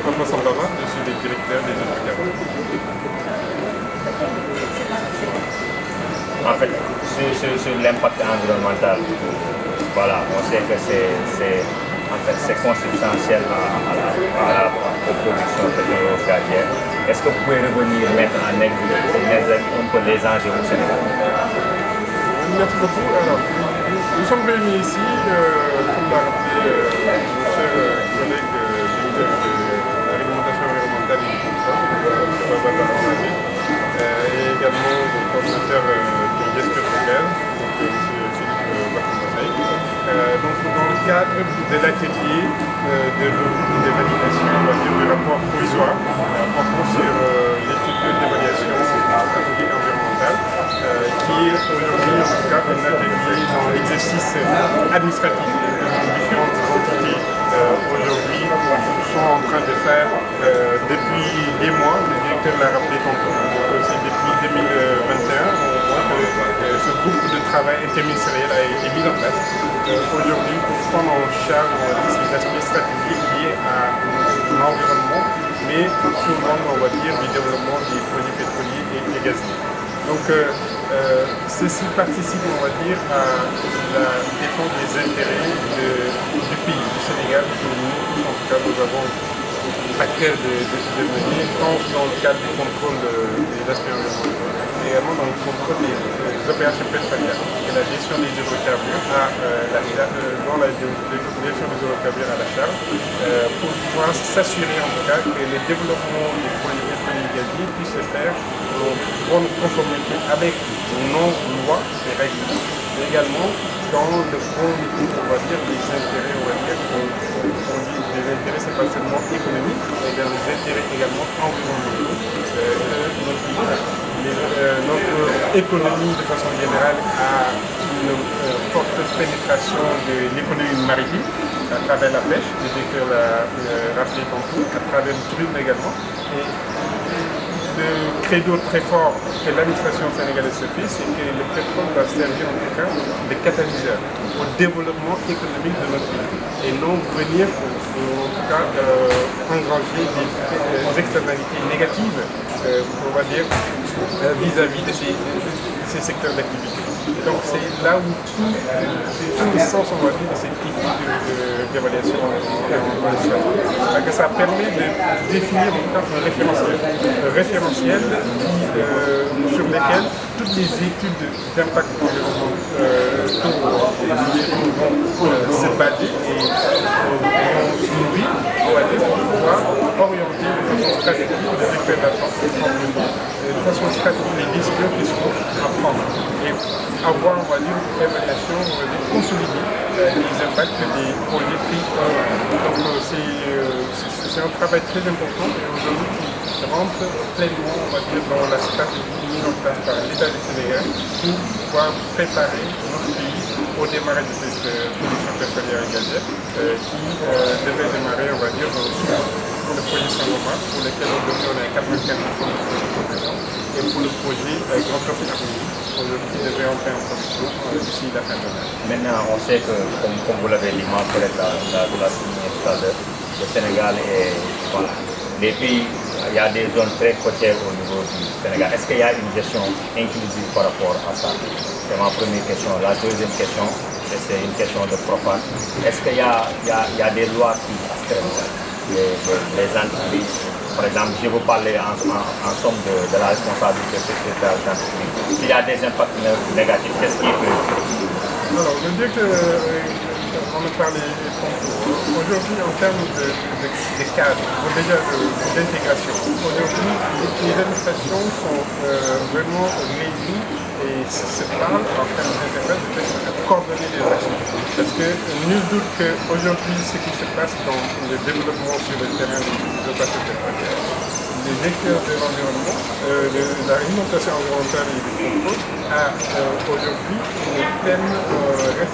François Sambama, je suis le directeur des hydrocarbures. En fait, sur l'impact environnemental, voilà, on sait que c'est consubstantiel aux productions pétrolières. Est-ce que vous pouvez revenir mettre en exergue un peu les enjeux au Sénégal? Merci beaucoup. Alors, nous sommes réunis ici, comme l'a rappelé mon cher collègue directeur de la réglementation environnementale et du contrôle, et également le coordinateur du GESPE Pétrole, donc M. Philippe Bakoumbafaï. Donc, dans le cadre de l'atelier de validation, on va dire, du rapport provisoire portant sur l'étude d'évaluation stratégique environnementale, qui est aujourd'hui en tout cas un atelier dans l'exercice administratif que différentes entités aujourd'hui sont en train de faire depuis des mois. Le directeur l'a rappelé tantôt, c'est depuis 2021. On voit que ce groupe de travail interministériel a été mis en place aujourd'hui pour prendre en charge ces aspects stratégiques liés à l'environnement, mais sur l'angle, on va dire, du développement des produits pétroliers et gaziers. Donc, ceci participe, on va dire, à la défense des intérêts du pays, du Sénégal, que nous, en tout cas, nous avons à cœur de mener, tant dans le cadre du contrôle des aspects environnementaux, mais également dans le contrôle des opérations pétrolières, et la gestion des hydrocarbures dans la gestion des hydrocarbures à la charge, pour pouvoir s'assurer en tout cas que le développement des produits pétroliers et gaziers puisse se faire en bonne conformité avec nos lois et règles, mais également dans le fond, on va dire, des intérêts, on va dire, on dit des intérêts, c'est pas seulement économique, mais dans les intérêts également environnementaux. Notre économie, de façon générale, a une forte pénétration de l'économie maritime à travers la pêche, le directeur l'a rappelé tantôt, à travers le tourisme également. Et le credo très fort que l'administration sénégalaise se fait, c'est que le pétrole va servir en tout cas de catalyseur au développement économique de notre pays et non venir en tout cas engranger des externalités négatives, on va dire, vis-à-vis de ces secteurs d'activité. Donc c'est là où tout le sens, on va dire, de cette équipe d'évaluation environnementale. Ça permet de définir en tout cas un référentiel sur lequel toutes les études d'impact environnemental vont se baser et vont se nourrir, on va dire, pour pouvoir orienter de façon stratégique les exploitations de façon stratégique les décisions qui seront à prendre. Et avoir, on va dire, une évaluation, on va dire, consolidée des impacts des projets pris en main. Donc c'est un travail très important et aujourd'hui qui rentre pleinement, on va dire, dans la stratégie mise en place par l'État du Sénégal pour pouvoir préparer notre pays au démarrage de cette production pétrolière et gazière qui devait démarrer, on va dire, pour le projet Sangomar, pour lequel aujourd'hui on est à 95% de production, et pour le projet Grand Café Arménie, qui devait entrer en production d'ici la fin de l'année. Maintenant, on sait que, comme vous l'avez dit, peut-être vous l'avez souligné tout à l'heure, le Sénégal est, voilà, les pays, il y a des zones très côtières au niveau du Sénégal. Est-ce qu'il y a une gestion inclusive par rapport à ça? C'est ma première question. La deuxième question, c'est une question de profane. Est-ce qu'il y a des lois qui astreignent les entreprises? Par exemple, je vous parlais en somme de la responsabilité sociétale d'entreprise. S'il y a des impacts négatifs, qu'est-ce qui est prévu? Alors, je dis que on a parlé aujourd'hui en termes de cadre, déjà d'intégration. Aujourd'hui, les administrations sont vraiment réunies et se parlent en termes d'intégration, de coordonner les actions. Parce que nul doute qu'aujourd'hui, ce qui se passe dans le développement sur le terrain des opérations pétrolières des vecteurs de l'environnement, de la réglementation environnementale et du contrôle, a aujourd'hui une pleine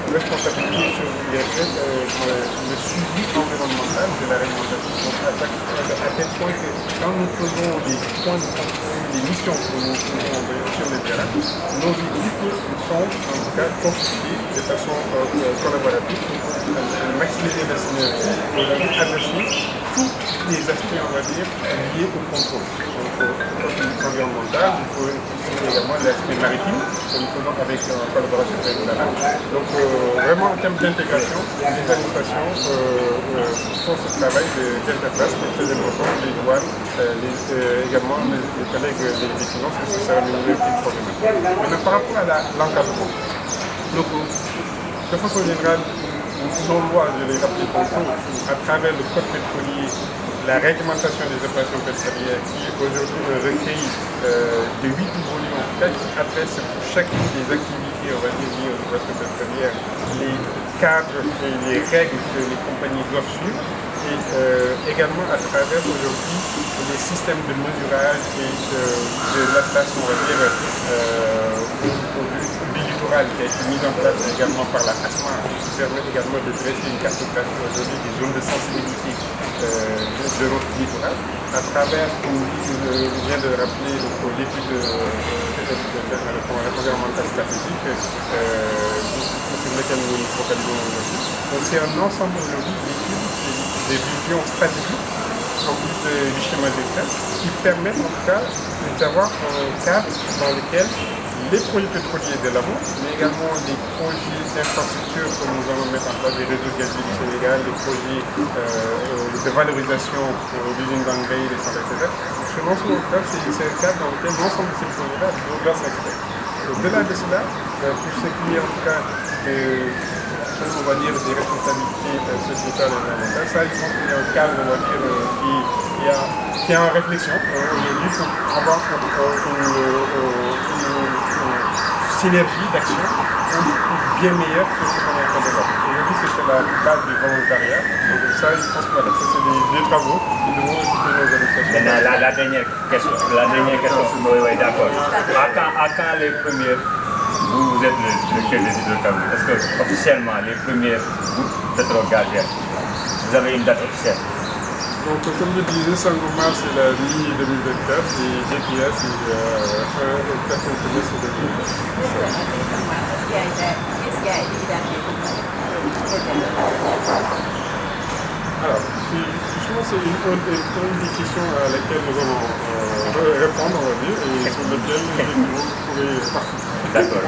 responsabilité sur le suivi environnemental de la réglementation. Donc à tel point que quand nous faisons des points de contrôle, des missions que nous faisons sur le terrain, nos équipes sont en tout cas constituées de façon collaborative pour maximiser la synergie et adresser tous les aspects, on va dire, liés au contrôle. Donc, environnemental, il faut également l'aspect maritime, que nous faisons avec en collaboration avec la NAM. Donc, vraiment, en termes d'intégration, les administrations font ce travail d'interface qui est très important, les douanes, également les collègues des finances, parce que ça va nous une petite problématique. Maintenant, par rapport à l'encadrement, de façon générale, nos lois, je l'ai rappelé tantôt, à travers le code pétrolier, la réglementation des opérations pétrolières qui aujourd'hui recueille de 8 volumes, qui adresse pour chacune des activités, on va dire, liées aux opérations pétrolières, les cadres et les règles que les compagnies doivent suivre, et également à travers aujourd'hui les systèmes de mesurage et de l'atlas, on va dire, du littoral qui a été mis en place également par la ASMA, qui permet également de dresser une cartographie aujourd'hui des zones de sensibilité de notre littoral, à travers, comme je viens de rappeler, l'étude environnementale stratégique sur laquelle nous nous focalisons aujourd'hui. Donc c'est un ensemble aujourd'hui d'études, des visions stratégiques, en plus du schéma d'état, qui permettent en tout cas d'avoir un cadre dans lequel les projets pétroliers de l'avant, mais également des projets d'infrastructure que nous allons mettre en place, des réseaux gaziers du Sénégal, des projets de valorisation pour l'usine d'engrais, les centres, etc. Donc, ce l'ensemble c'est un cadre dans lequel l'ensemble de ces projets-là doivent s'inscrire. Au-delà de cela, pour ce qui est en tout cas on va dire des responsabilités sociétales et environnementales, ça il faut qu'il y ait un cadre, on va dire, qui est en réflexion aujourd'hui pour avoir une synergie d'action bien meilleure que ce qu'on est en train de voir. Aujourd'hui, c'est la base du volontariat. Donc ça, je pense que voilà, ça c'est des travaux qui devront occuper nos administrations. Maintenant, la dernière question, oui, d'accord. À quand les premières, vous êtes le chef des hydrocarbures, est-ce que officiellement les premières gouttes pétrole-gazières, vous avez une date officielle? Donc, comme je disais, Sangomar, c'est la mi-2024 et GPS, c'est peut-être au trimestre 2024. Alors, justement, c'est une des questions à laquelle nous allons répondre, on va dire, et sur laquelle vous pourrez participer. D'accord.